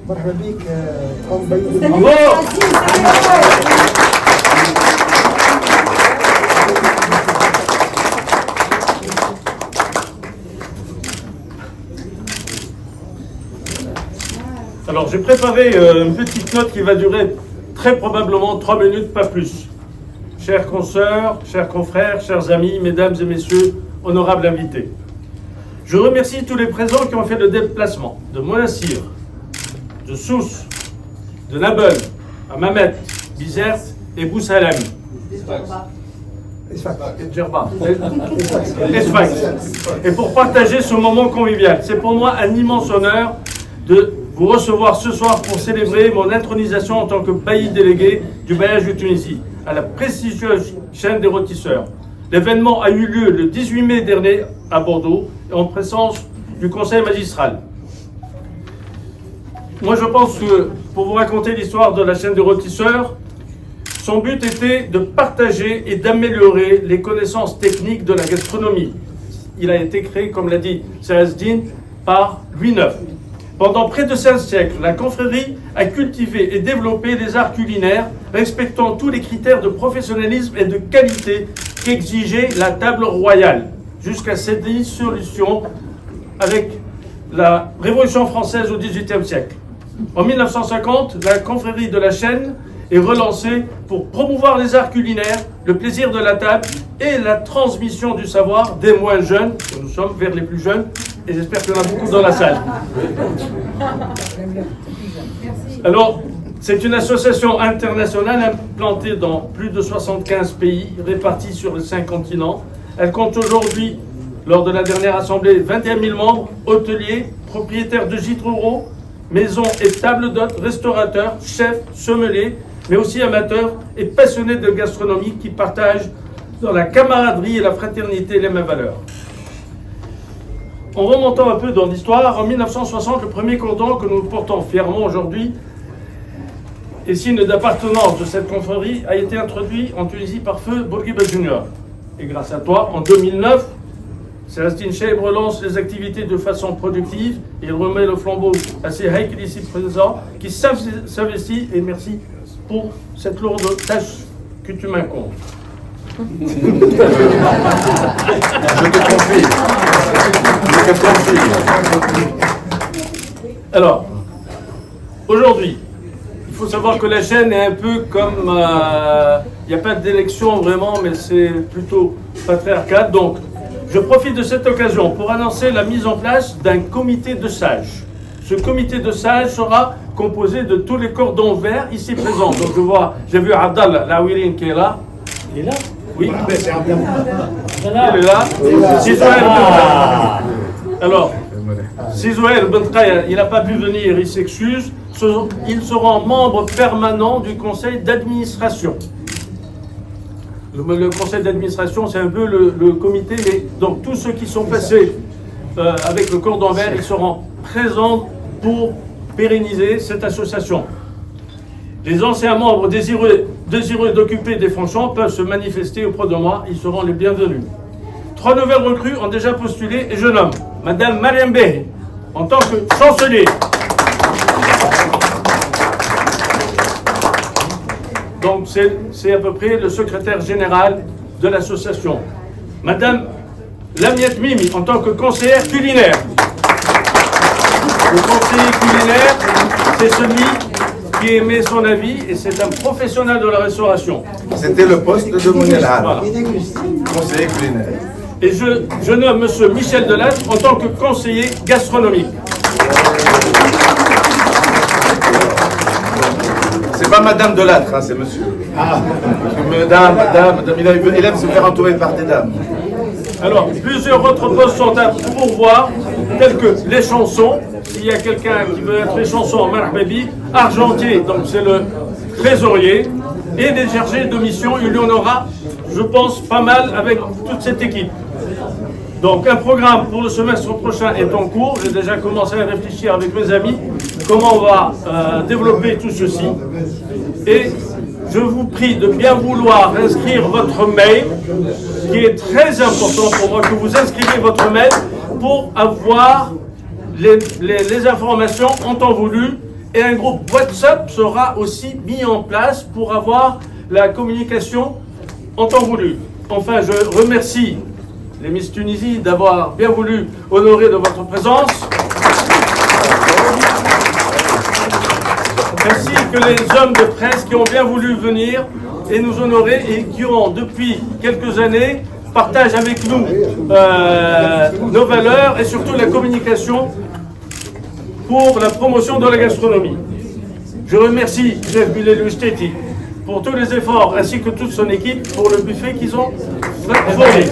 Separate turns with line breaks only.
مرحبا بك قوم بيوت
Alors j'ai préparé une petite note qui va durer très probablement 3 minutes, pas plus. Chères consoeurs, chers confrères, chers amis, mesdames et messieurs, honorables invités. Je remercie tous les présents qui ont fait le déplacement de Monassir, de Sousse, de Nabel, à Mamet, Bizerte et Boussalem. Djerba. Et pour partager ce moment convivial. C'est pour moi un immense honneur de vous recevoir ce soir pour célébrer mon intronisation en tant que bailli délégué du bailliage de Tunisie à la prestigieuse chaîne des rôtisseurs. L'événement a eu lieu le 18 mai dernier à Bordeaux en présence du conseil magistral. Moi je pense que pour vous raconter l'histoire de la chaîne des rôtisseurs, son but était de partager et d'améliorer les connaissances techniques de la gastronomie. Il a été créé, comme l'a dit Serazdine, par Louis IX. Pendant près de 5 siècles, la confrérie a cultivé et développé les arts culinaires, respectant tous les critères de professionnalisme et de qualité qu'exigeait la table royale, jusqu'à cette dissolution avec la Révolution française au XVIIIe siècle. En 1950, la confrérie de la chaîne est relancée pour promouvoir les arts culinaires, le plaisir de la table et la transmission du savoir des moins jeunes, que nous sommes, vers les plus jeunes, et j'espère qu'il y en a beaucoup dans la salle. Alors, c'est une association internationale implantée dans plus de 75 pays, répartis sur les 5 continents. Elle compte aujourd'hui, lors de la dernière assemblée, 21 000 membres, hôteliers, propriétaires de gîtes ruraux, maisons et tables d'hôtes, restaurateurs, chefs, sommeliers, mais aussi amateurs et passionnés de gastronomie qui partagent dans la camaraderie et la fraternité les mêmes valeurs. En remontant un peu dans l'histoire, en 1960, le premier cordon que nous portons fièrement aujourd'hui et signe d'appartenance de cette confrérie a été introduit en Tunisie par feu Bourguiba Junior. Et grâce à toi, en 2009, Serazdine Cheib relance les activités de façon productive et il remet le flambeau à ces haïks ici présents qui s'investissent et merci pour cette lourde tâche que tu m'incombes.
Je te confie.
Alors, aujourd'hui, il faut savoir que la chaîne est un peu comme... Il n'y a pas d'élection vraiment, mais c'est plutôt patriarcal. Donc, je profite de cette occasion pour annoncer la mise en place d'un comité de sages. Ce comité de sages sera composé de tous les cordons verts ici présents. Donc, je vois, j'ai vu Abdallah Laouirine qui est là. Il est là? Oui. Il est là. Alors, si Zouhair Bentkaya, il n'a pas pu venir, il s'excuse. Ils seront membres permanents du conseil d'administration. Le conseil d'administration, c'est un peu le comité, mais donc tous ceux qui sont passés avec le cordon vert, ils seront présents pour pérenniser cette association. Les anciens membres désireux d'occuper des fonctions peuvent se manifester auprès de moi, ils seront les bienvenus. 3 nouvelles recrues ont déjà postulé et je nomme Madame Mariam Bey en tant que chancelier. Donc c'est à peu près le secrétaire général de l'association. Madame Lamiette Mimi en tant que conseillère culinaire. Le conseiller culinaire, c'est celui qui émet son avis et c'est un professionnel de la restauration.
C'était le poste de Mounelhar,
Voilà.
conseiller culinaire.
Et je nomme M. Michel Delattre en tant que conseiller gastronomique.
C'est pas Madame Delattre, hein, c'est monsieur. Madame, il aime se faire entourer par des dames.
Alors, plusieurs autres postes sont à pourvoir, tels que les chansons. S'il y a quelqu'un qui veut être les chansons, Marhababi, Argentier, donc c'est le trésorier, et les chargés de mission, il y en aura, je pense, pas mal avec toute cette équipe. Donc un programme pour le semestre prochain est en cours. J'ai déjà commencé à réfléchir avec mes amis comment on va développer tout ceci. Et je vous prie de bien vouloir inscrire votre mail, qui est très important pour moi que vous inscrivez votre mail pour avoir les informations en temps voulu Et un groupe WhatsApp sera aussi mis en place pour avoir la communication en temps voulu. Enfin, je remercie les Miss Tunisie d'avoir bien voulu honorer de votre présence. Ainsi que les hommes de presse qui ont bien voulu venir et nous honorer et qui ont, depuis quelques années, partagent avec nous nos valeurs et surtout la communication pour la promotion de la gastronomie. Je remercie Chef Bilal Steti pour tous les efforts ainsi que toute son équipe pour le buffet qu'ils ont fourni.